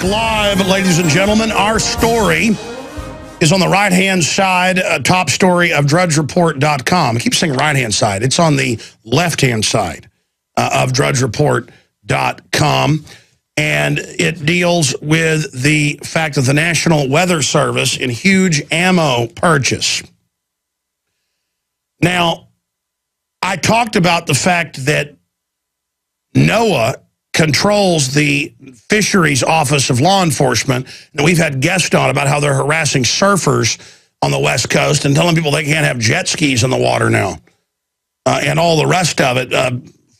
back live, ladies and gentlemen. Our story is on the right-hand side, top story of drudgereport.com. I keep saying right-hand side. It's on the left-hand side of drudgereport.com. And it deals with the fact that the National Weather Service in huge ammo purchase. Now, I talked about the fact that NOAA controls the Fisheries Office of Law Enforcement, and we've had guests on about how they're harassing surfers on the West Coast and telling people they can't have jet skis in the water now, and all the rest of it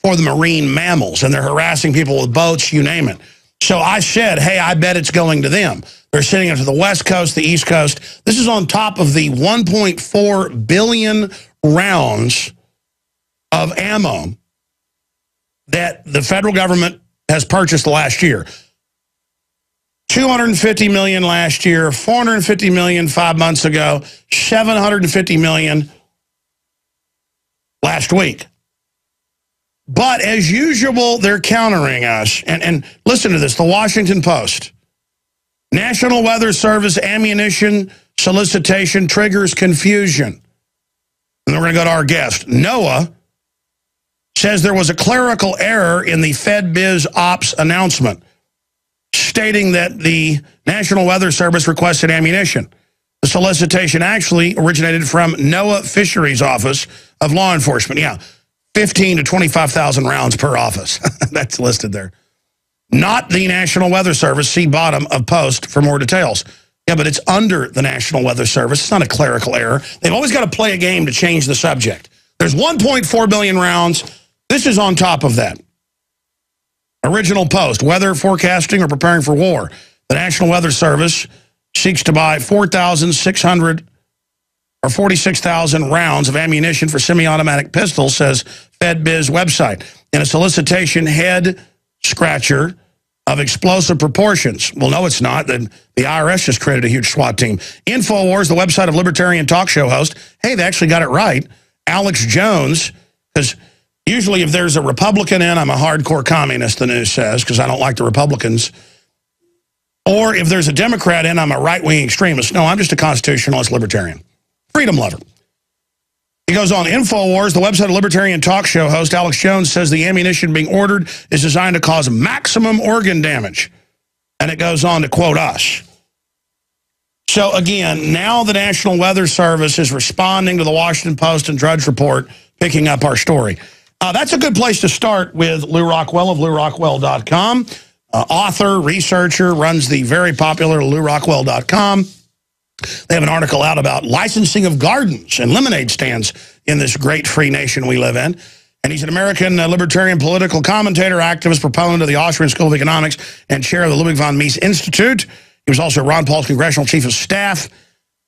for the marine mammals, and they're harassing people with boats, you name it. So I said, hey, I bet it's going to them. They're sending it to the West Coast, the East Coast. This is on top of the 1.4 billion rounds of ammo that the federal government has purchased last year. $250 million last year, $450 million 5 months ago, $750 million last week. But as usual, they're countering us. And listen to this, the Washington Post. National Weather Service ammunition solicitation triggers confusion. And then we're going to go to our guest. NOAA says there was a clerical error in the FedBiz Ops announcement, stating that the National Weather Service requested ammunition. The solicitation actually originated from NOAA Fisheries Office of Law Enforcement. Yeah, 15 to 25,000 rounds per office. That's listed there. Not the National Weather Service. See bottom of post for more details. Yeah, but it's under the National Weather Service. It's not a clerical error. They've always got to play a game to change the subject. There's 1.4 billion rounds. This is on top of that. Original post, weather forecasting or preparing for war. The National Weather Service seeks to buy 4,600 or 46,000 rounds of ammunition for semi-automatic pistols, says FedBiz website. In a solicitation head scratcher of explosive proportions. Well, no, it's not. The IRS just created a huge SWAT team. Infowars, the website of libertarian talk show host. Hey, they actually got it right. Alex Jones, because usually if there's a Republican in, I'm a hardcore communist, the news says, because I don't like the Republicans. Or if there's a Democrat in, I'm a right-wing extremist. No, I'm just a constitutionalist libertarian. Freedom lover. He goes on, Infowars, the website of libertarian talk show host Alex Jones says the ammunition being ordered is designed to cause maximum organ damage. And it goes on to quote us. So again, now the National Weather Service is responding to the Washington Post and Drudge Report, picking up our story. That's a good place to start with Lew Rockwell of LewRockwell.com. Author, researcher, runs the very popular LewRockwell.com. They have an article out about licensing of gardens and lemonade stands in this great free nation we live in. And he's an American libertarian political commentator, activist, proponent of the Austrian School of Economics, and chair of the Ludwig von Mises Institute. He was also Ron Paul's congressional chief of staff.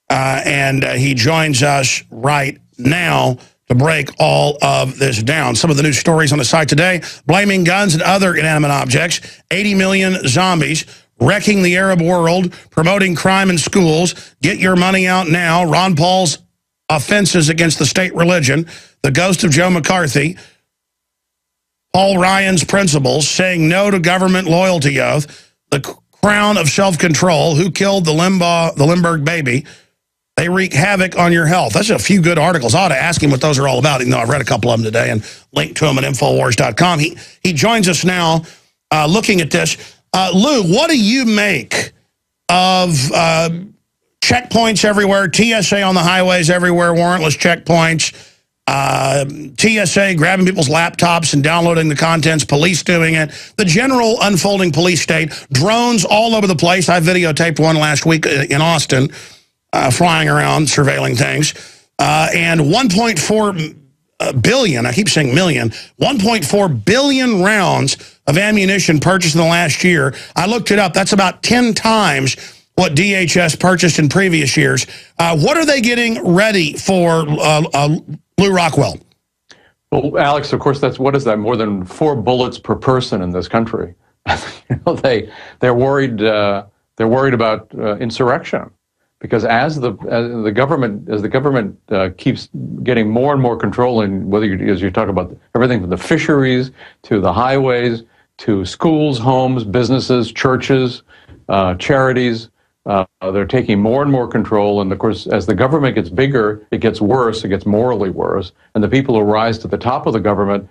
And he joins us right now to break all of this down. Some of the new stories on the site today: blaming guns and other inanimate objects, 80 million zombies, wrecking the Arab world, promoting crime in schools, get your money out now, Ron Paul's offenses against the state religion, the ghost of Joe McCarthy, Paul Ryan's principles, saying no to government loyalty oath, the crown of self-control, who killed the Limburg baby. They wreak havoc on your health. That's a few good articles. I ought to ask him what those are all about, even though I've read a couple of them today and linked to them at Infowars.com. He joins us now looking at this. Lew, what do you make of checkpoints everywhere, TSA on the highways everywhere, warrantless checkpoints, TSA grabbing people's laptops and downloading the contents, police doing it, the general unfolding police state, drones all over the place? I videotaped one last week in Austin, flying around, surveilling things, and 1.4 billion, I keep saying million, 1.4 billion rounds of ammunition purchased in the last year. I looked it up. That's about 10 times what DHS purchased in previous years. What are they getting ready for, Lew Rockwell? Well, Alex, of course, what is that? More than 4 bullets per person in this country. They're worried. They're worried about insurrection. Because as the government keeps getting more and more control, in whether as you talk about everything from the fisheries to the highways to schools, homes, businesses, churches, charities. They're taking more and more control, and of course, as the government gets bigger, it gets worse, it gets morally worse, and the people who rise to the top of the government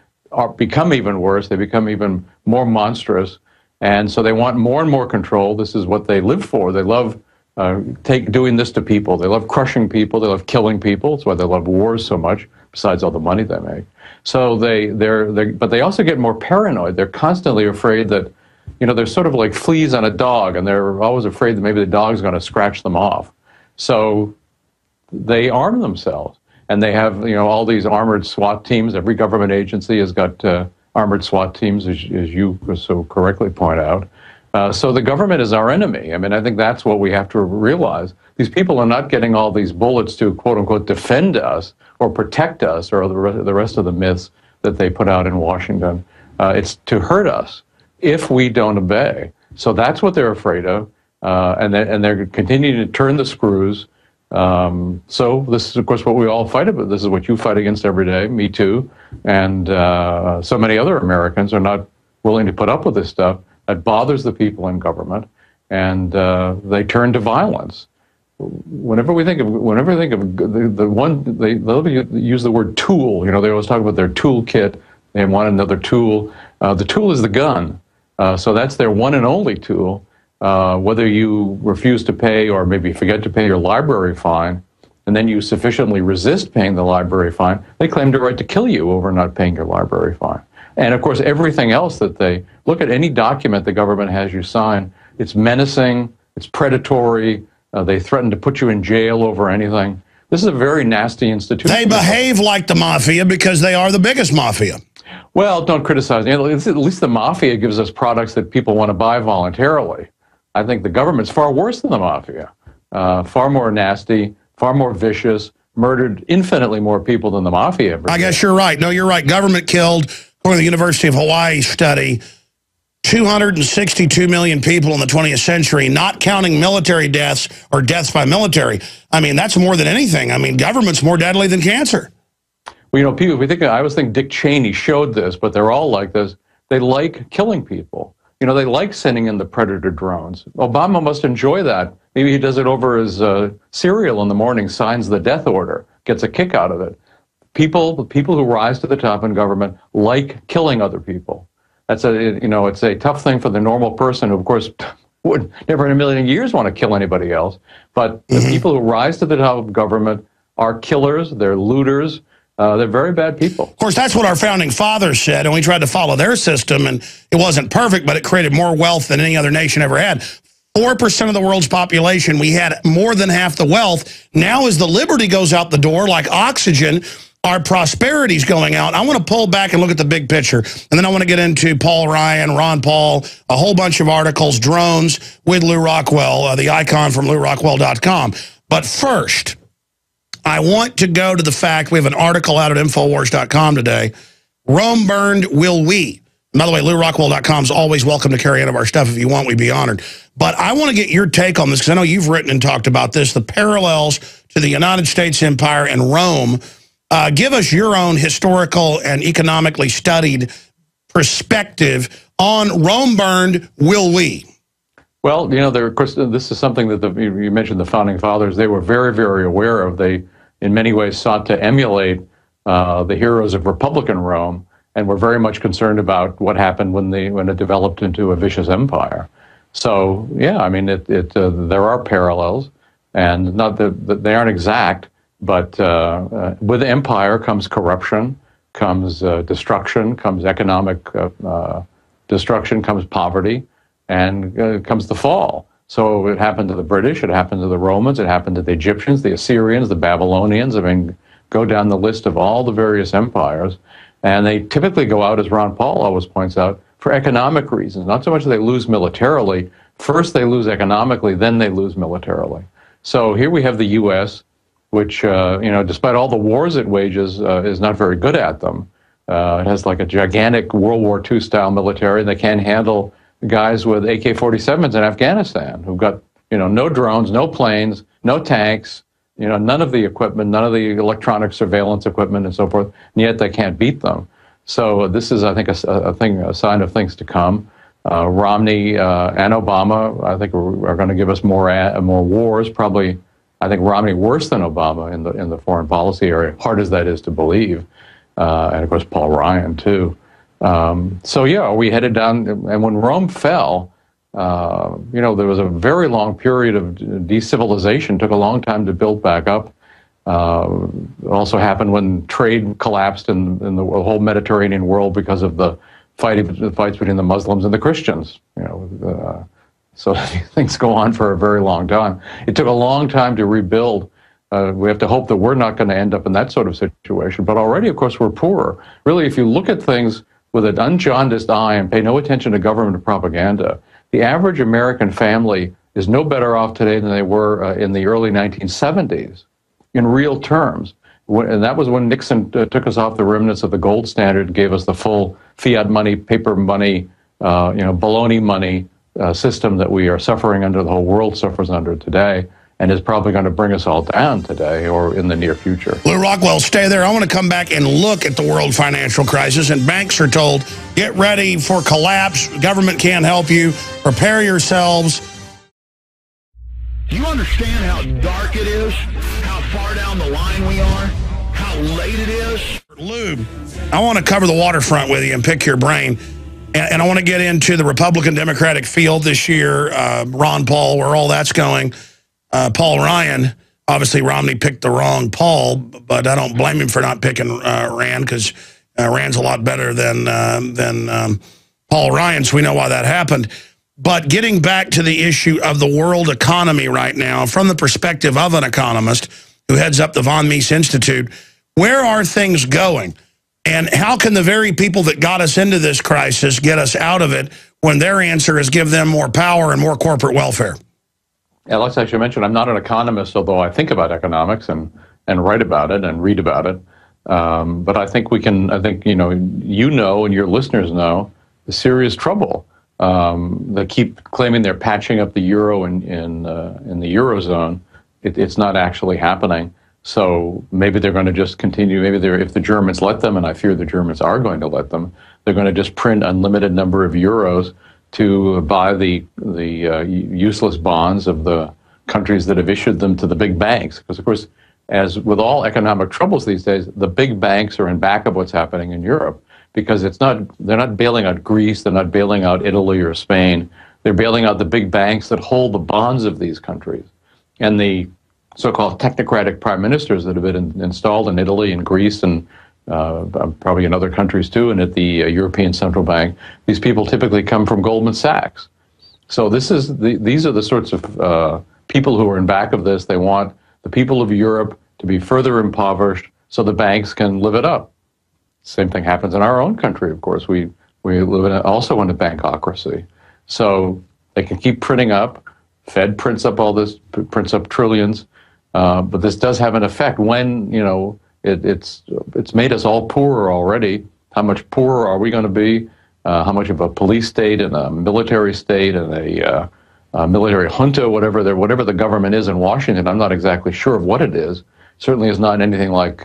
become even worse, they become even more monstrous, and so they want more and more control. This is what they live for. They love doing this to people. They love crushing people, they love killing people. That's why they love wars so much, besides all the money they make. So but they also get more paranoid. They're constantly afraid that, they're sort of like fleas on a dog, and they're always afraid that maybe the dog's going to scratch them off. So they arm themselves, and they have, all these armored SWAT teams. Every government agency has got armored SWAT teams, as you so correctly point out. So the government is our enemy. I mean, I think that's what we have to realize. These people are not getting all these bullets to, quote unquote, defend us or protect us, or the rest of the myths that they put out in Washington. It's to hurt us if we don't obey. So that's what they're afraid of, and they're continuing to turn the screws. So this is, of course, what we all fight about. This is what you fight against every day, me too, and so many other Americans are not willing to put up with this stuff that bothers the people in government, and they turn to violence. Whenever we think of the one, they'll use the word tool. They always talk about their toolkit. They want another tool. The tool is the gun. So that's their one and only tool. Whether you refuse to pay or maybe forget to pay your library fine, and then you sufficiently resist paying the library fine, they claim the right to kill you over not paying your library fine. And of course, everything else that they look at, any document the government has you sign, it's menacing, it's predatory, they threaten to put you in jail over anything. This is a very nasty institution. They behave like the mafia because they are the biggest mafia. Well, don't criticize. At least the mafia gives us products that people want to buy voluntarily. I think the government's far worse than the mafia, far more nasty, far more vicious, murdered infinitely more people than the mafia ever did. I guess you're right. No, you're right. Government killed, according to the University of Hawaii study, 262 million people in the 20th century, not counting military deaths or deaths by military. I mean, that's more than anything. I mean, government's more deadly than cancer. Well, people, I always think Dick Cheney showed this, but they're all like this. They like killing people. They like sending in the Predator drones. Obama must enjoy that. Maybe he does it over his cereal in the morning, signs the death order, gets a kick out of it. The people who rise to the top in government like killing other people. That's it's a tough thing for the normal person who, of course, would never in a million years want to kill anybody else. But the people who rise to the top of government are killers, they're looters, they're very bad people. Of course, that's what our founding fathers said, and we tried to follow their system, and it wasn't perfect, but it created more wealth than any other nation ever had. 4% of the world's population, we had more than half the wealth. Now as the liberty goes out the door, like oxygen, our prosperity's going out. I want to pull back and look at the big picture, and then I want to get into Paul Ryan, Ron Paul, a whole bunch of articles, drones with Lew Rockwell, the icon from LewRockwell.com. But first, I want to go to the fact, we have an article out at Infowars.com today, Rome burned, will we? And by the way, LewRockwell.com is always welcome to carry any of our stuff if you want, we'd be honored. But I want to get your take on this, because I know you've written and talked about this, the parallels to the United States Empire and Rome. Give us your own historical and economically studied perspective on Rome burned, will we? Well, of course, this is something that you mentioned the founding fathers, they were very, very aware of. They, in many ways, sought to emulate the heroes of Republican Rome, and were very much concerned about what happened when it developed into a vicious empire. So, yeah, I mean, there are parallels, and not that they aren't exact, but with empire comes corruption, comes destruction, comes economic destruction, comes poverty, and comes the fall. So it happened to the British, it happened to the Romans, it happened to the Egyptians, the Assyrians, the Babylonians. I mean, go down the list of all the various empires. And they typically go out, as Ron Paul always points out, for economic reasons. Not so much that they lose militarily. First they lose economically, then they lose militarily. So here we have the U.S., which, despite all the wars it wages, is not very good at them. It has like a gigantic World War II style military. They can't handle guys with AK-47s in Afghanistan who've got, no drones, no planes, no tanks, none of the equipment, none of the electronic surveillance equipment and so forth, and yet they can't beat them. So this is, I think, a sign of things to come. Romney and Obama, I think, are going to give us more wars. Probably, I think Romney worse than Obama in the foreign policy area. Hard as that is to believe, and of course Paul Ryan too. So yeah, we headed down. And when Rome fell, there was a very long period of decivilizaation. Took a long time to build back up. It also happened when trade collapsed in the whole Mediterranean world because of the fights between the Muslims and the Christians. So things go on for a very long time. It took a long time to rebuild. We have to hope that we're not going to end up in that sort of situation. But already, of course, we're poorer. Really, if you look at things with an unjaundiced eye and pay no attention to government propaganda, the average American family is no better off today than they were in the early 1970s, in real terms. And that was when Nixon took us off the remnants of the gold standard, gave us the full fiat money, paper money, baloney money system that we are suffering under, the whole world suffers under today, and is probably going to bring us all down today or in the near future. Lew Rockwell, stay there. I want to come back and look at the world financial crisis, and banks are told, get ready for collapse. Government can't help you. Prepare yourselves. Do you understand how dark it is? How far down the line we are? How late it is? Lew, I want to cover the waterfront with you and pick your brain. And I want to get into the Republican-Democratic field this year, Ron Paul, where all that's going. Paul Ryan, obviously Romney picked the wrong Paul, but I don't blame him for not picking Rand, because Rand's a lot better than Paul Ryan, so we know why that happened. But getting back to the issue of the world economy right now, from the perspective of an economist who heads up the Von Mises Institute, where are things going? And how can the very people that got us into this crisis get us out of it when their answer is give them more power and more corporate welfare? Alex, I should mention, I'm not an economist, although I think about economics and write about it and read about it. But I think and your listeners know, the serious trouble. They keep claiming they're patching up the euro in the Eurozone. It's not actually happening. So maybe they're going to just continue. Maybe if the Germans let them, and I fear the Germans are going to let them, they're going to just print unlimited number of euros to buy the useless bonds of the countries that have issued them to the big banks. Because, of course, as with all economic troubles these days, the big banks are in back of what's happening in Europe, because they're not bailing out Greece, they're not bailing out Italy or Spain. They're bailing out the big banks that hold the bonds of these countries. And the so-called technocratic prime ministers that have been installed in Italy and Greece and probably in other countries too, and at the European Central Bank, these people typically come from Goldman Sachs. So these are the sorts of people who are in back of this. They want the people of Europe to be further impoverished so the banks can live it up. Same thing happens in our own country, of course. We live also in a bankocracy. So they can keep printing up. Fed prints up all this, prints up trillions. But this does have an effect when, it's made us all poorer already. How much poorer are we going to be? How much of a police state and a military state and a military junta, whatever the government is in Washington, I'm not exactly sure of what it is. Certainly is not anything like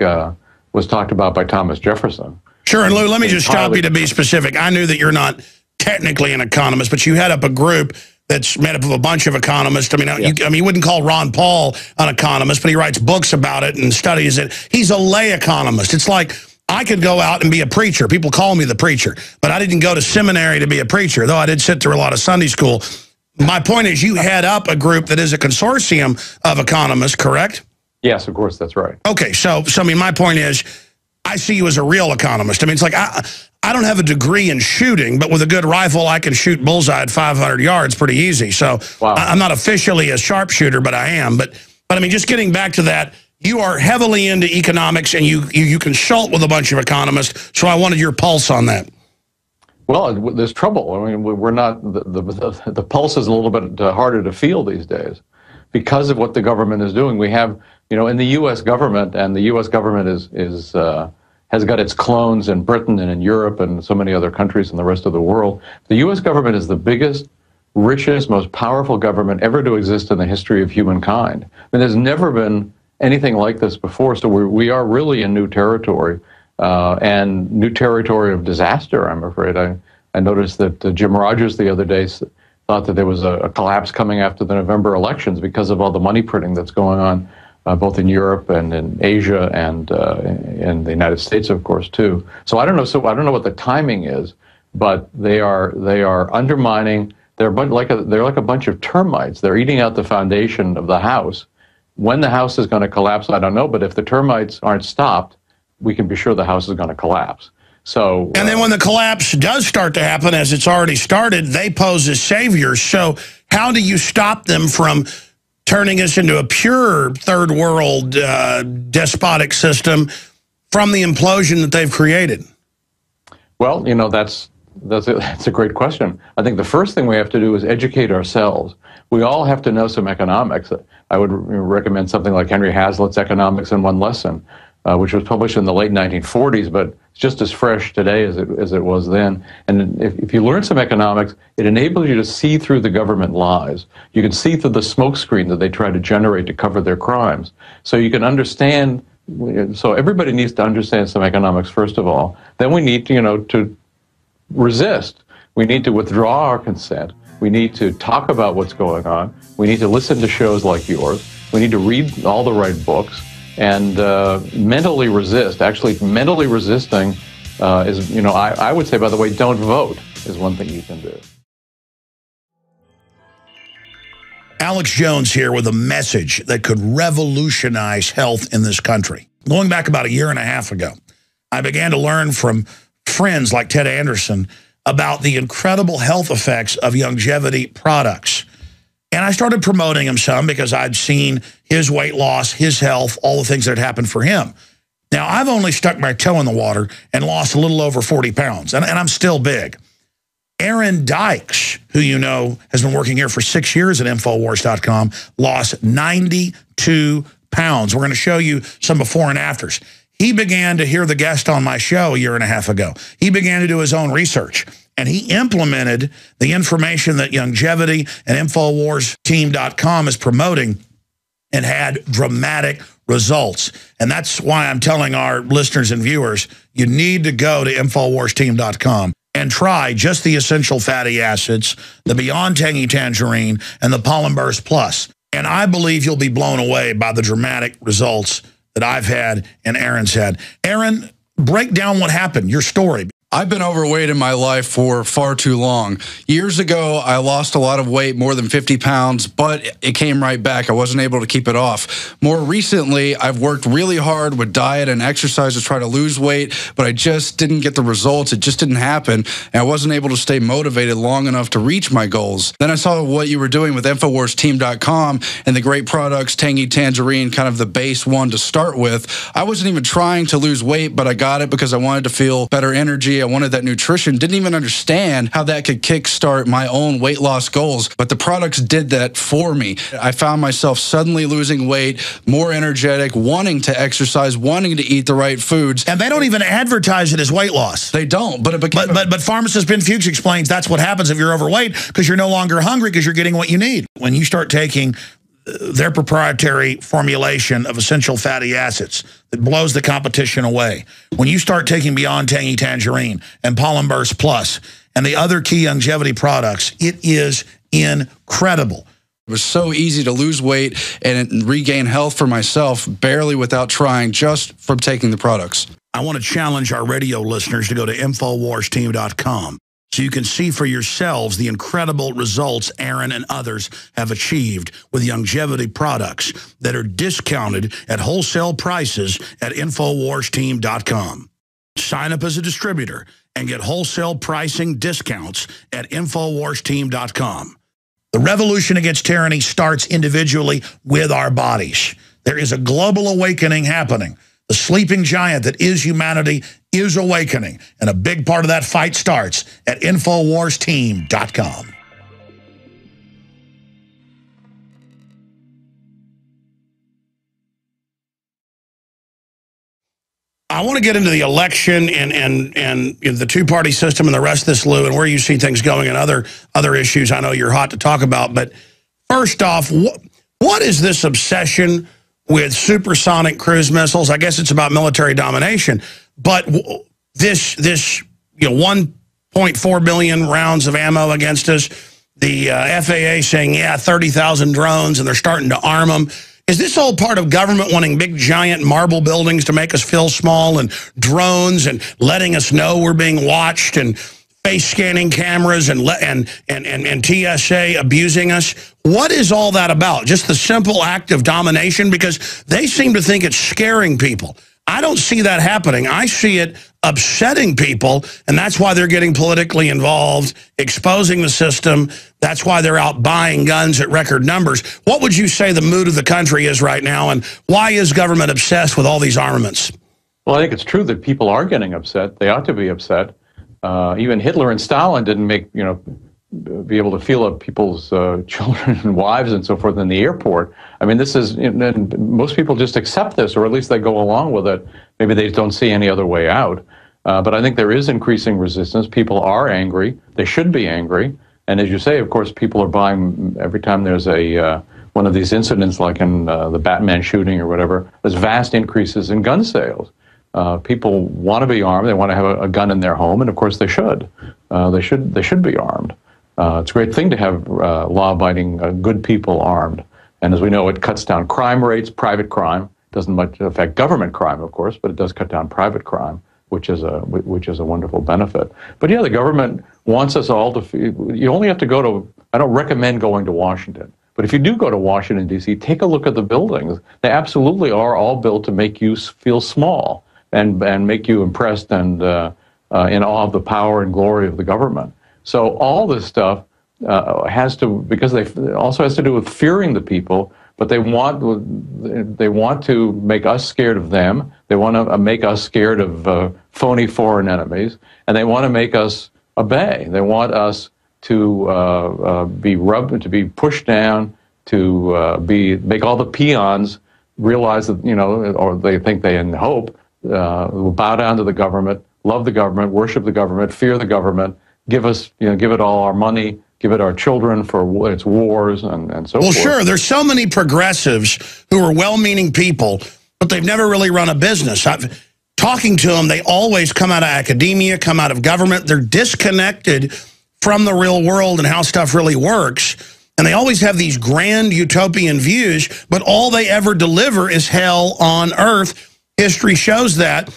was talked about by Thomas Jefferson. Sure, and Lew, let me just stop you to be specific. I knew that you're not technically an economist, but you head up a group that's made up of a bunch of economists. I mean, you wouldn't call Ron Paul an economist, but he writes books about it and studies it. He's a lay economist. It's like I could go out and be a preacher. People call me the preacher, but I didn't go to seminary to be a preacher, though I did sit through a lot of Sunday school. My point is you head up a group that is a consortium of economists, correct? Yes, of course, that's right. Okay, so I mean, my point is I see you as a real economist. I mean, it's like I don't have a degree in shooting, but with a good rifle, I can shoot bullseye at 500 yards pretty easy. So wow. I'm not officially a sharpshooter, but I am. But I mean, just getting back to that, you are heavily into economics, and you consult with a bunch of economists. So I wanted your pulse on that. Well, there's trouble. I mean, we're not the pulse is a little bit harder to feel these days because of what the government is doing. We have, in the U.S. government, and the U.S. government has got its clones in Britain and in Europe and so many other countries in the rest of the world. The U.S. government is the biggest, richest, most powerful government ever to exist in the history of humankind. I mean, there's never been anything like this before, so we are really in new territory, and new territory of disaster, I'm afraid. I noticed that Jim Rogers the other day thought that there was a collapse coming after the November elections because of all the money printing that's going on, both in Europe and in Asia and in the United States, of course, too. So I don't know. So I don't know what the timing is, but they are undermining. They're like a bunch of termites. They're eating out the foundation of the house. When the house is going to collapse, I don't know. But if the termites aren't stopped, we can be sure the house is going to collapse. So, and then when the collapse does start to happen, as it's already started, they pose as saviors. So how do you stop them from turning us into a pure third world despotic system from the implosion that they've created? Well, you know, that's a great question. I think the first thing we have to do is educate ourselves. We all have to know some economics. I would recommend something like Henry Hazlitt's Economics in One Lesson, which was published in the late 1940s, but it's just as fresh today as it was then. And if you learn some economics, it enables you to see through the government lies. You can see through the smokescreen that they try to generate to cover their crimes. So you can understand. So everybody needs to understand some economics first of all. Then we need to resist. We need to withdraw our consent. We need to talk about what's going on. We need to listen to shows like yours. We need to read all the right books and mentally resist. Actually, mentally resisting is, I would say, by the way, don't vote is one thing you can do. Alex Jones here with a message that could revolutionize health in this country. Going back about a year and a half ago, I began to learn from friends like Ted Anderson about the incredible health effects of longevity products. And I started promoting him some because I'd seen his weight loss, his health, all the things that had happened for him. Now, I've only stuck my toe in the water and lost a little over 40 pounds, and I'm still big. Aaron Dykes, who you know has been working here for 6 years at Infowars.com, lost 92 pounds. We're going to show you some before and afters. He began to hear the guest on my show a year and a half ago. He began to do his own research, and he implemented the information that Longevity and InfoWarsTeam.com is promoting and had dramatic results. And that's why I'm telling our listeners and viewers, you need to go to InfoWarsTeam.com and try just the essential fatty acids, the Beyond Tangy Tangerine, and the Pollen Burst Plus. And I believe you'll be blown away by the dramatic results that I've had and Aaron's had. Aaron, break down what happened, your story. I've been overweight in my life for far too long. Years ago, I lost a lot of weight, more than 50 pounds, but it came right back. I wasn't able to keep it off. More recently, I've worked really hard with diet and exercise to try to lose weight, but I just didn't get the results. It just didn't happen, and I wasn't able to stay motivated long enough to reach my goals. Then I saw what you were doing with InfoWarsTeam.com and the great products, Tangy Tangerine, kind of the base one to start with. I wasn't even trying to lose weight, but I got it because I wanted to feel better energy. I wanted that nutrition, didn't even understand how that could kickstart my own weight loss goals, but the products did that for me. I found myself suddenly losing weight, more energetic, wanting to exercise, wanting to eat the right foods. And they don't even advertise it as weight loss. They don't, but it became... But pharmacist Ben Fuchs explains that's what happens if you're overweight, because you're no longer hungry because you're getting what you need. When you start taking their proprietary formulation of essential fatty acids that blows the competition away. When you start taking Beyond Tangy Tangerine and Pollen Burst Plus and the other key longevity products, it is incredible. It was so easy to lose weight and regain health for myself, barely without trying, just from taking the products. I want to challenge our radio listeners to go to InfoWarsTeam.com. so you can see for yourselves the incredible results Aaron and others have achieved with longevity products that are discounted at wholesale prices at InfoWarsTeam.com. Sign up as a distributor and get wholesale pricing discounts at InfoWarsTeam.com. The revolution against tyranny starts individually with our bodies. There is a global awakening happening. The sleeping giant that is humanity is awakening, and a big part of that fight starts at InfoWarsTeam.com. I want to get into the election and the two-party system and the rest of this, Lew, and where you see things going and other issues I know you're hot to talk about. But first off, what is this obsession with supersonic cruise missiles? I guess it's about military domination. But this $1.2 0.4 billion rounds of ammo against us. The FAA saying, yeah, 30,000 drones, and they're starting to arm them. Is this all part of government wanting big, giant marble buildings to make us feel small, and drones and letting us know we're being watched, and face scanning cameras and TSA abusing us? What is all that about? Just the simple act of domination? Because they seem to think it's scaring people. I don't see that happening. I see it upsetting people, and that's why they're getting politically involved, exposing the system. That's why they're out buying guns at record numbers. What would you say the mood of the country is right now, and why is government obsessed with all these armaments? Well, I think it's true that people are getting upset. They ought to be upset. Even Hitler and Stalin didn't be able to feel up people's children and wives and so forth in the airport. I mean, this is, and most people just accept this, or at least they go along with it. Maybe they don't see any other way out. But I think there is increasing resistance. People are angry. They should be angry. And as you say, of course, people are buying every time there's a one of these incidents, like in the Batman shooting or whatever. There's vast increases in gun sales. People want to be armed. They want to have a gun in their home, and of course they should. They should be armed. It's a great thing to have law-abiding, good people armed. And as we know, it cuts down crime rates, private crime. Doesn't much affect government crime, of course, but it does cut down private crime, which is a wonderful benefit. But yeah, the government wants us all to. You only have to go to. I don't recommend going to Washington, but if you do go to Washington D.C., take a look at the buildings. They absolutely are all built to make you feel small and make you impressed and in awe of the power and glory of the government. So all this stuff has to, because it also has to do with fearing the people, but they want to make us scared of them. They want to make us scared of phony foreign enemies, and they want to make us obey. They want us to be pushed down, to make all the peons realize that, or they think they hope, will bow down to the government, love the government, worship the government, fear the government, give it all our money, give it our children for its wars and so forth. Well, sure. There's so many progressives who are well-meaning people, but they've never really run a business. Talking to them, they always come out of academia, come out of government. They're disconnected from the real world and how stuff really works. And they always have these grand utopian views, but all they ever deliver is hell on earth. History shows that,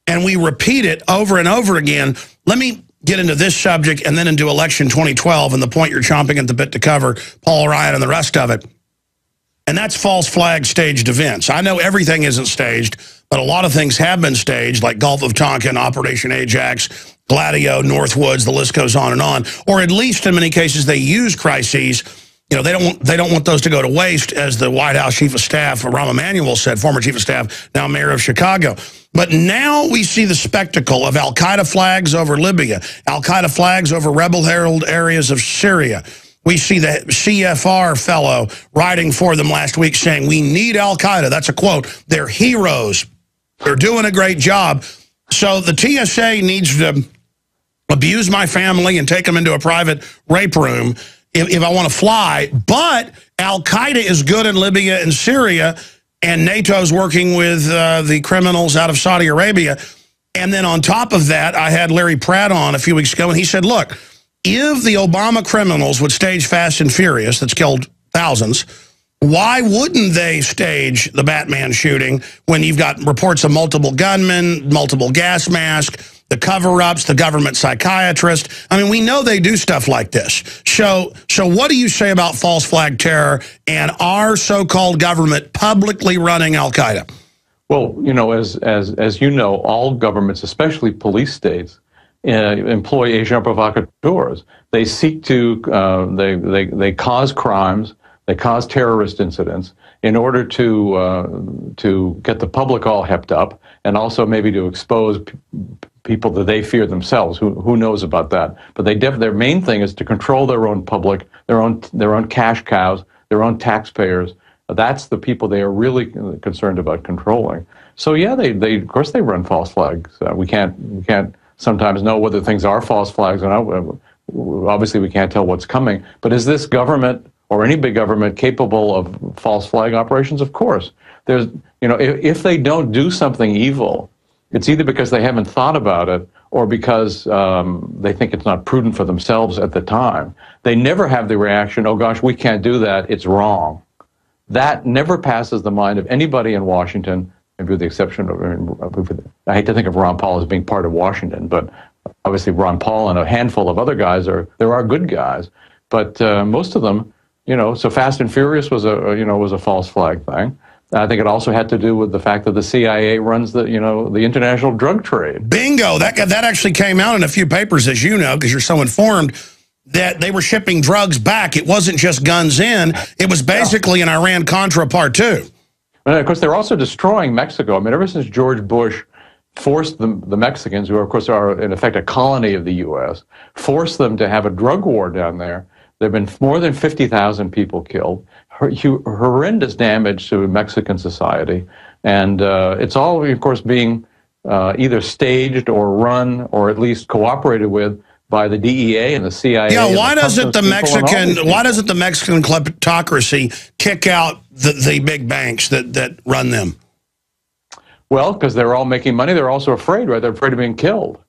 and we repeat it over and over again. Let me get into this subject and then into election 2012 and the point you're chomping at the bit to cover, Paul Ryan and the rest of it. And that's false flag staged events. I know everything isn't staged, but a lot of things have been staged, like Gulf of Tonkin, Operation Ajax, Gladio, Northwoods, the list goes on, or at least in many cases they use crises. They don't want those to go to waste, as the White House Chief of Staff, Rahm Emanuel, said, former Chief of Staff, now Mayor of Chicago. But now we see the spectacle of al-Qaeda flags over Libya, al-Qaeda flags over rebel-held areas of Syria. We see the CFR fellow writing for them last week saying, we need al-Qaeda. That's a quote. They're heroes. They're doing a great job. So the TSA needs to abuse my family and take them into a private rape room if I want to fly. But al-Qaeda is good in Libya and Syria, and NATO's working with the criminals out of Saudi Arabia. And then on top of that, I had Larry Pratt on a few weeks ago, and he said, look, if the Obama criminals would stage Fast and Furious, that's killed thousands, why wouldn't they stage the Batman shooting when you've got reports of multiple gunmen, multiple gas masks, the cover-ups, the government psychiatrist? I mean, we know they do stuff like this. So what do you say about false flag terror and our so-called government publicly running al-Qaeda? Well, as you know, all governments, especially police states, employ agents provocateurs. They seek to, they cause crimes, they cause terrorist incidents in order to get the public all hepped up, and also maybe to expose people that they fear themselves. Who knows about that? But their main thing is to control their own public, their own cash cows, their own taxpayers. That's the people they are really concerned about controlling. So yeah, they of course they run false flags. We can't sometimes know whether things are false flags or not. Obviously, we can't tell what's coming. But is this government or any big government capable of false flag operations? Of course. There's, if they don't do something evil, It's either because they haven't thought about it or because they think it's not prudent for themselves at the time. They never have the reaction, oh gosh, we can't do that, it's wrong. That never passes the mind of anybody in Washington, maybe with the exception of, I hate to think of Ron Paul as being part of Washington, but obviously Ron Paul and a handful of other guys there are good guys, but most of them, so Fast and Furious was a false flag thing. I think it also had to do with the fact that the CIA runs the international drug trade. Bingo! That actually came out in a few papers, as you know, because you're so informed, that they were shipping drugs back. It wasn't just guns in. It was basically an Iran-Contra Part 2. And of course, they're also destroying Mexico. I mean, ever since George Bush forced the Mexicans, who of course are in effect a colony of the U.S., forced them to have a drug war down there. There have been more than 50,000 people killed. Horrendous damage to Mexican society, and it's all, of course, being either staged or run or at least cooperated with by the DEA and the CIA. Yeah, why doesn't the Mexican kleptocracy kick out the big banks that run them? Well, because they're all making money. They're also afraid, right? They're afraid of being killed.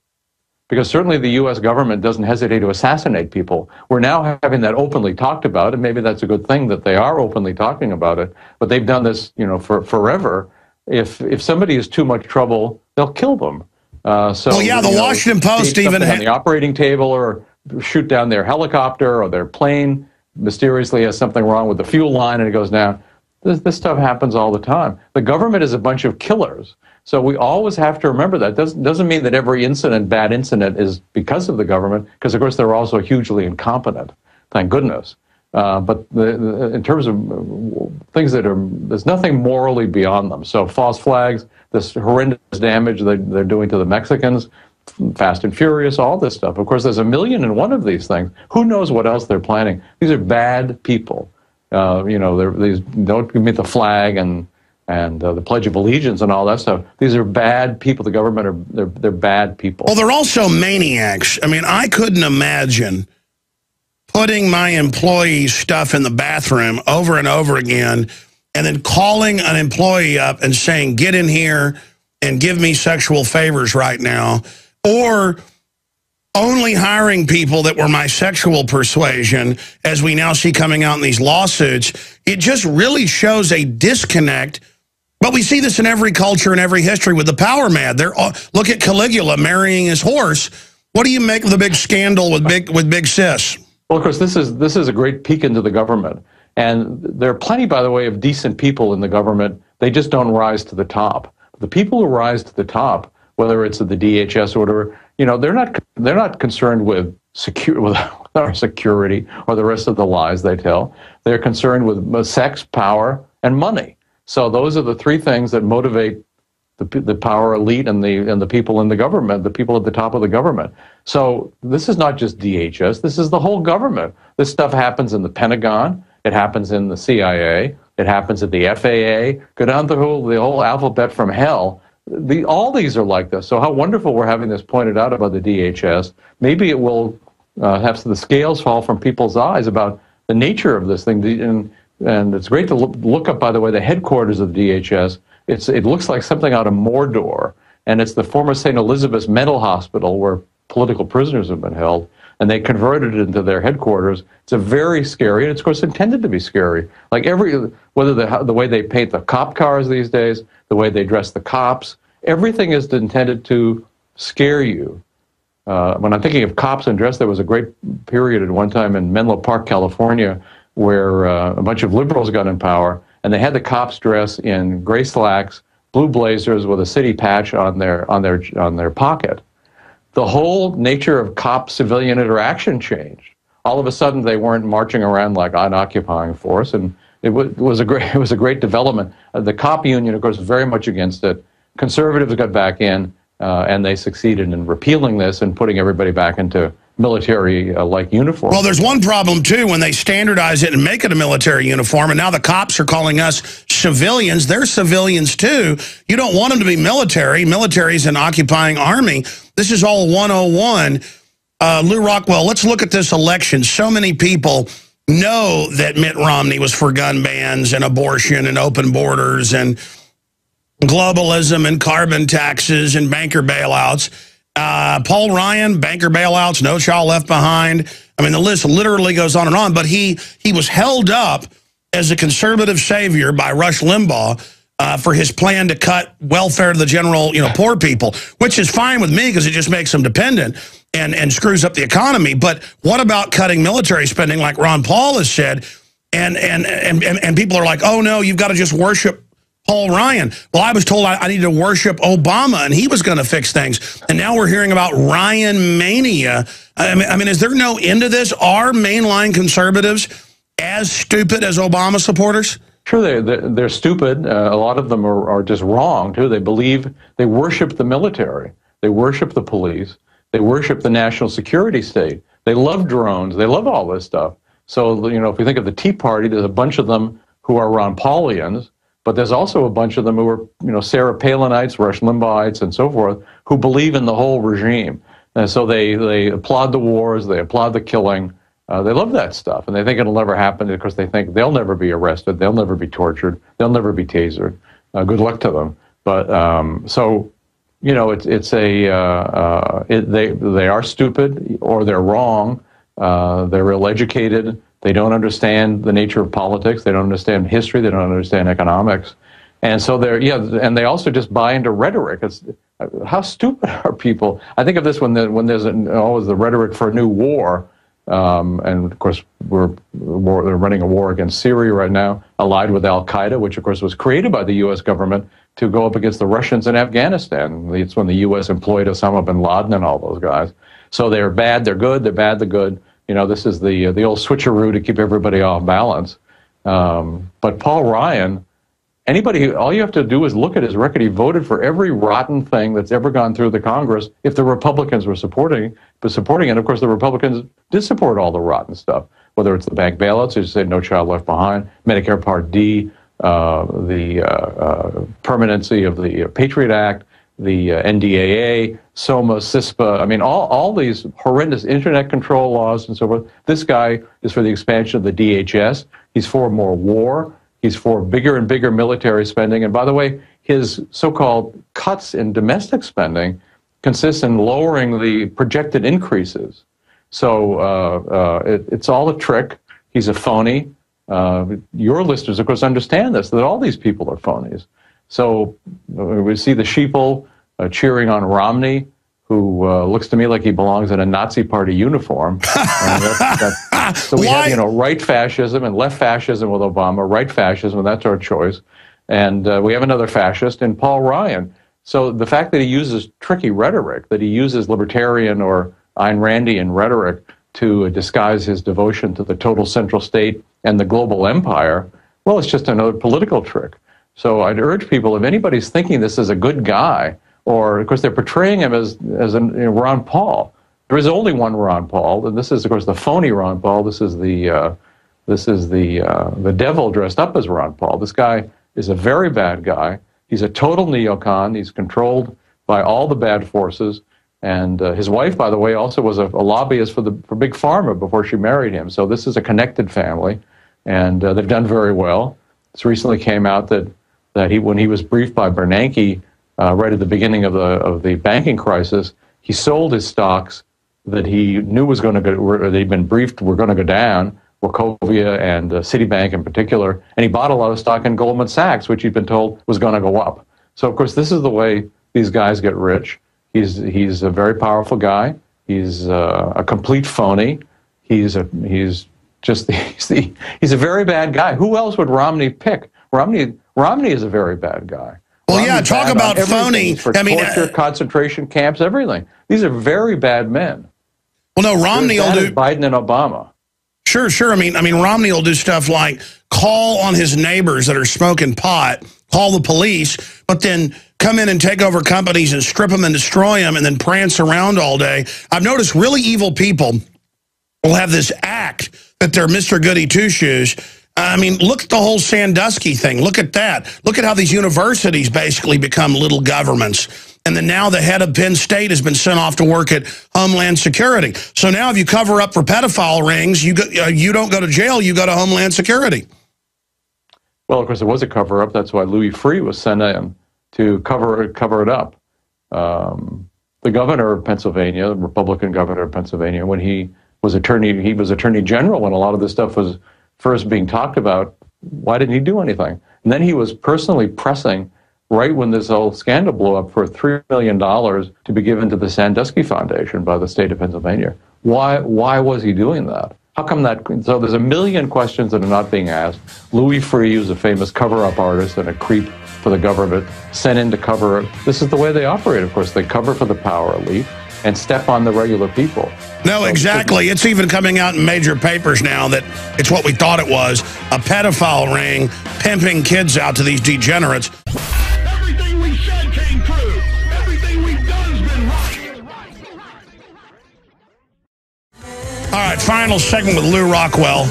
Because certainly the U.S. government doesn't hesitate to assassinate people. We're now having that openly talked about, and maybe that's a good thing that they are openly talking about it. But they've done this, for forever. If somebody is too much trouble, they'll kill them. The Washington Post even had on the operating table, or shoot down their helicopter or their plane. Mysteriously has something wrong with the fuel line, and it goes down. This stuff happens all the time. The government is a bunch of killers. So we always have to remember that. Doesn't mean that every bad incident is because of the government, because, of course, they're also hugely incompetent, thank goodness. But in terms of things there's nothing morally beyond them. So false flags, this horrendous damage they're doing to the Mexicans, Fast and Furious, all this stuff. Of course, there's 1,000,001 of these things. Who knows what else they're planning? These are bad people. These don't commit the flag and the Pledge of Allegiance and all that stuff. These are bad people. The government they're bad people. Well, they're also maniacs. I mean, I couldn't imagine putting my employee's stuff in the bathroom over and over again and then calling an employee up and saying, get in here and give me sexual favors right now, or only hiring people that were my sexual persuasion, as we now see coming out in these lawsuits. It just really shows a disconnect. But we see this in every culture and every history with the power mad. Look at Caligula marrying his horse. What do you make of the big scandal with Big Sis? Well, of course, this is a great peek into the government. And there are plenty, by the way, of decent people in the government. They just don't rise to the top. The people who rise to the top, whether it's at the DHS or whatever, they're not concerned with our security or the rest of the lies they tell. They're concerned with sex, power, and money. So those are the three things that motivate the power elite and the people in the government, the people at the top of the government. So this is not just DHS. This is the whole government. This stuff happens in the Pentagon. It happens in the CIA. It happens at the FAA. Go down the whole alphabet from hell. All these are like this. So how wonderful we're having this pointed out about the DHS. Maybe it will have the scales fall from people's eyes about the nature of this thing. And it's great to look up, by the way, the headquarters of the DHS. It looks like something out of Mordor, and it's the former St. Elizabeth's Mental Hospital where political prisoners have been held, and they converted it into their headquarters. It's a very scary, and it's, of course, intended to be scary. Like whether the way they paint the cop cars these days, the way they dress the cops, everything is intended to scare you. When I'm thinking of cops and dress, there was a great period at one time in Menlo Park, California, where a bunch of liberals got in power, and they had the cops dress in gray slacks, blue blazers with a city patch on their pocket. The whole nature of cop-civilian interaction changed. All of a sudden, they weren't marching around like an occupying force, and it was a great development. The cop union, of course, was very much against it. Conservatives got back in, and they succeeded in repealing this and putting everybody back into military-like uniform. Well, there's one problem, too, when they standardize it and make it a military uniform, and now the cops are calling us civilians. They're civilians, too. You don't want them to be military. Military's an occupying army. This is all 101. Lew Rockwell, let's look at this election. So many people know that Mitt Romney was for gun bans and abortion and open borders, and globalism and carbon taxes and banker bailouts. Paul Ryan, banker bailouts, No Child Left Behind. I mean, the list literally goes on and on. But he was held up as a conservative savior by Rush Limbaugh for his plan to cut welfare to the general, poor people, which is fine with me because it just makes them dependent and screws up the economy. But what about cutting military spending, like Ron Paul has said? And people are like, oh no, you've got to just worship Paul Ryan. Well, I was told I need to worship Obama, and he was going to fix things. And now we're hearing about Ryan mania. I mean, is there no end to this? Are mainline conservatives as stupid as Obama supporters? Sure, they're stupid. A lot of them are just wrong, too. They worship the military. They worship the police. They worship the national security state. They love drones. They love all this stuff. So, if we think of the Tea Party, there's a bunch of them who are Ron Paulians, but there's also a bunch of them who are, Sarah Palinites, Rush Limbaugh'ites, and so forth, who believe in the whole regime. And so they applaud the wars, they applaud the killing. They love that stuff, and they think it'll never happen because they think they'll never be arrested, they'll never be tortured, they'll never be tasered. Good luck to them. But they are stupid or they're wrong. They're ill-educated. They don't understand the nature of politics. They don't understand history. They don't understand economics. And so and they also just buy into rhetoric. How stupid are people? I think of this when there's always the rhetoric for a new war. And of course, they're running a war against Syria right now, allied with Al Qaeda, which of course was created by the U.S. government to go up against the Russians in Afghanistan. It's when the U.S. employed Osama bin Laden and all those guys. So they're bad, they're good, they're bad, they're good. This is the old switcheroo to keep everybody off balance. But Paul Ryan, all you have to do is look at his record. He voted for every rotten thing that's ever gone through the Congress if the Republicans were supporting it. Of course, the Republicans did support all the rotten stuff, whether it's the bank bailouts, as you said, No Child Left Behind, Medicare Part D, the permanency of the Patriot Act, the NDAA, SOMA, CISPA. I mean, all these horrendous internet control laws and so forth. This guy is for the expansion of the DHS. He's for more war. He's for bigger and bigger military spending. And by the way, his so-called cuts in domestic spending consists in lowering the projected increases. So it's all a trick. He's a phony. Your listeners, of course, understand this, that all these people are phonies. So we see the sheeple cheering on Romney, who looks to me like he belongs in a Nazi party uniform. So we have, right fascism and left fascism with Obama, right fascism, that's our choice. And we have another fascist in Paul Ryan. So the fact that he uses tricky rhetoric, that he uses libertarian or Ayn Randian rhetoric to disguise his devotion to the total central state and the global empire, well, it's just another political trick. So I'd urge people, if anybody's thinking this is a good guy, or of course they're portraying him as Ron Paul. There is only one Ron Paul, and this is, of course, the phony Ron Paul. This is the devil dressed up as Ron Paul. This guy is a very bad guy. He's a total neocon. He's controlled by all the bad forces. And his wife, by the way, also was a lobbyist for Big Pharma before she married him. So this is a connected family, and they've done very well. This recently came out that when he was briefed by Bernanke right at the beginning of the banking crisis, he sold his stocks that he knew was going to go, they'd been briefed were going to go down, Wachovia and Citibank in particular, and he bought a lot of stock in Goldman Sachs, which he'd been told was going to go up. So, of course, this is the way these guys get rich. He's a very powerful guy. He's a complete phony. He's a very bad guy. Who else would Romney pick? Romney is a very bad guy. Well, Romney's yeah, talk about phony. For torture, concentration camps, everything. These are very bad men. Well, no, Romney will do Biden and Obama. Sure. I mean, Romney will do stuff like call on his neighbors that are smoking pot, call the police, but then come in and take over companies and strip them and destroy them and then prance around all day. I've noticed really evil people will have this act that they're Mr. Goody Two-Shoes. I mean, look at the whole Sandusky thing. Look at that. Look at how these universities basically become little governments. And then now the head of Penn State has been sent off to work at Homeland Security. So now if you cover up for pedophile rings, you don't go to jail, you go to Homeland Security. Well, of course, it was a cover-up. That's why Louis Freeh was sent in to cover it up. The governor of Pennsylvania, the Republican governor of Pennsylvania, when he was attorney general when a lot of this stuff was first being talked about. Why didn't he do anything? And then he was personally pressing, right when this whole scandal blew up, for $3 million to be given to the Sandusky Foundation by the state of Pennsylvania. Why was he doing that? How come that? So there's a million questions that are not being asked. Louis Freeh, who's a famous cover-up artist and a creep for the government, sent in to cover it. This is the way they operate, of course. They cover for the power elite and step on the regular people. No, exactly. It's even coming out in major papers now that it's what we thought it was, a pedophile ring pimping kids out to these degenerates. Everything we said came true. Everything we've done has been right. All right, final segment with Lew Rockwell.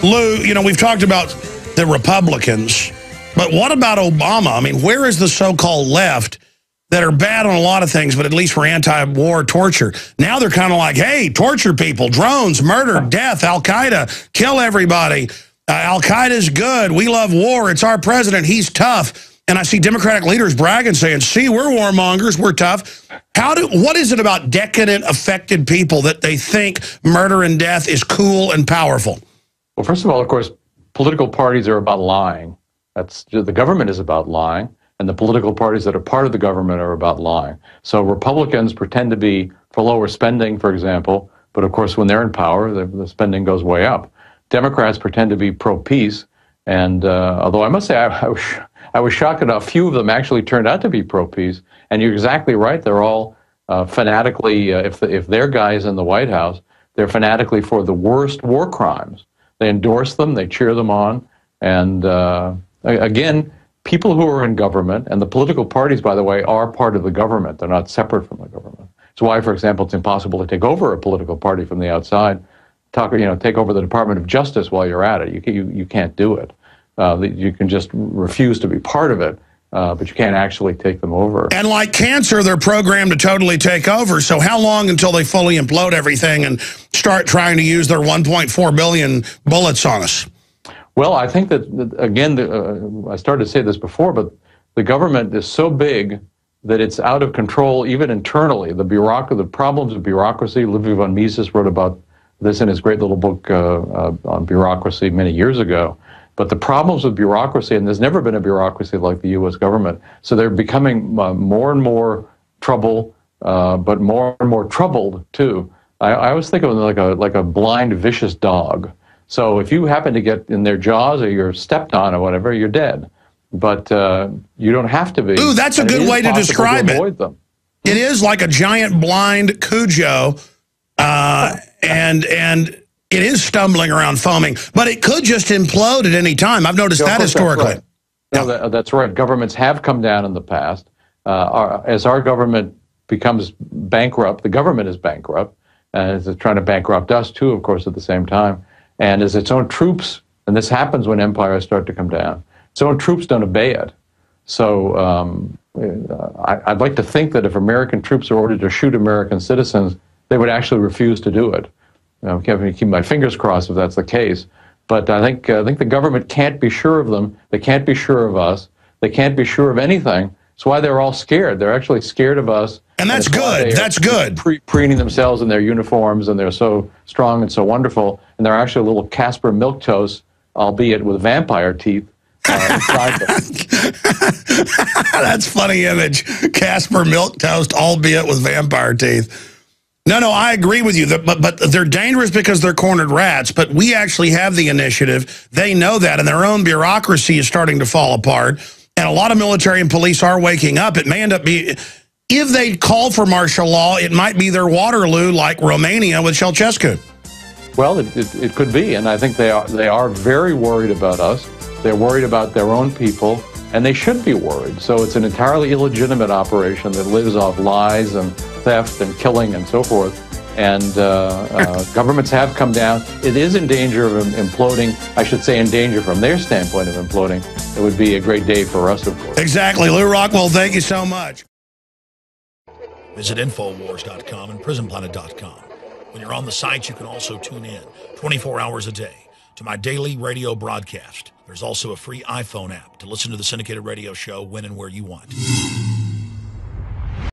Lew, you know, we've talked about the Republicans, but what about Obama? I mean, where is the so-called left that are bad on a lot of things, but at least for anti-war torture? Now they're kind of like, hey, torture people, drones, murder, death, Al-Qaeda, kill everybody. Al-Qaeda's good. We love war. It's our president. He's tough. And I see Democratic leaders bragging, saying, see, we're warmongers. We're tough. What is it about decadent, affected people that they think murder and death is cool and powerful? Well, first of all, of course, political parties are about lying. The government is about lying, and the political parties that are part of the government are about lying. So Republicans pretend to be for lower spending, for example, but of course when they're in power, the spending goes way up. Democrats pretend to be pro-peace, and although I must say I was shocked that a few of them actually turned out to be pro-peace, and you're exactly right, they're all fanatically, if their guy is in the White House, they're fanatically for the worst war crimes. They endorse them, they cheer them on, and again, people who are in government, and the political parties, by the way, are part of the government. They're not separate from the government. It's why, for example, it's impossible to take over a political party from the outside. Take over the Department of Justice while you're at it. You can't do it. You can just refuse to be part of it, but you can't actually take them over. And like cancer, they're programmed to totally take over. So how long until they fully implode everything and start trying to use their 1.4 billion bullets on us? Well, I think that, again, I started to say this before, but the government is so big that it's out of control even internally. The problems of bureaucracy, Ludwig von Mises wrote about this in his great little book on bureaucracy many years ago. But the problems with bureaucracy, and there's never been a bureaucracy like the U.S. government, so they're becoming more and more trouble, but more and more troubled, too. I always think of them like a blind, vicious dog. So if you happen to get in their jaws or you're stepped on or whatever, you're dead. But you don't have to be. Ooh, that's a good way to describe it. Avoid them. It is like a giant blind Cujo, and it is stumbling around foaming, but it could just implode at any time. I've noticed that historically. That's right. No, that's right. Governments have come down in the past. As our government becomes bankrupt, the government is bankrupt, and it's trying to bankrupt us too, of course, at the same time. And as its own troops, and this happens when empires start to come down, its own troops don't obey it. So I'd like to think that if American troops are ordered to shoot American citizens, they would actually refuse to do it. I'm keeping my fingers crossed if that's the case. But I think the government can't be sure of them. They can't be sure of us. They can't be sure of anything. That's why they're all scared. They're actually scared of us. And that's good. That's good. Preening themselves in their uniforms, and they're so strong and so wonderful. And they're actually little Casper milquetoast, albeit with vampire teeth, inside them. That's a funny image. Casper milquetoast, albeit with vampire teeth. No, I agree with you. But they're dangerous because they're cornered rats. But we actually have the initiative. They know that, and their own bureaucracy is starting to fall apart. And a lot of military and police are waking up. It may end up being, if they call for martial law, it might be their Waterloo, like Romania with Ceausescu. Well, it could be, and I think they are very worried about us. They're worried about their own people, and they should be worried. So it's an entirely illegitimate operation that lives off lies and theft and killing and so forth. And governments have come down. It is in danger of imploding. I should say in danger from their standpoint of imploding. It would be a great day for us, of course. Exactly. Lew Rockwell, thank you so much. Visit Infowars.com and PrisonPlanet.com. When you're on the site, you can also tune in 24 hours a day to my daily radio broadcast. There's also a free iPhone app to listen to the syndicated radio show when and where you want.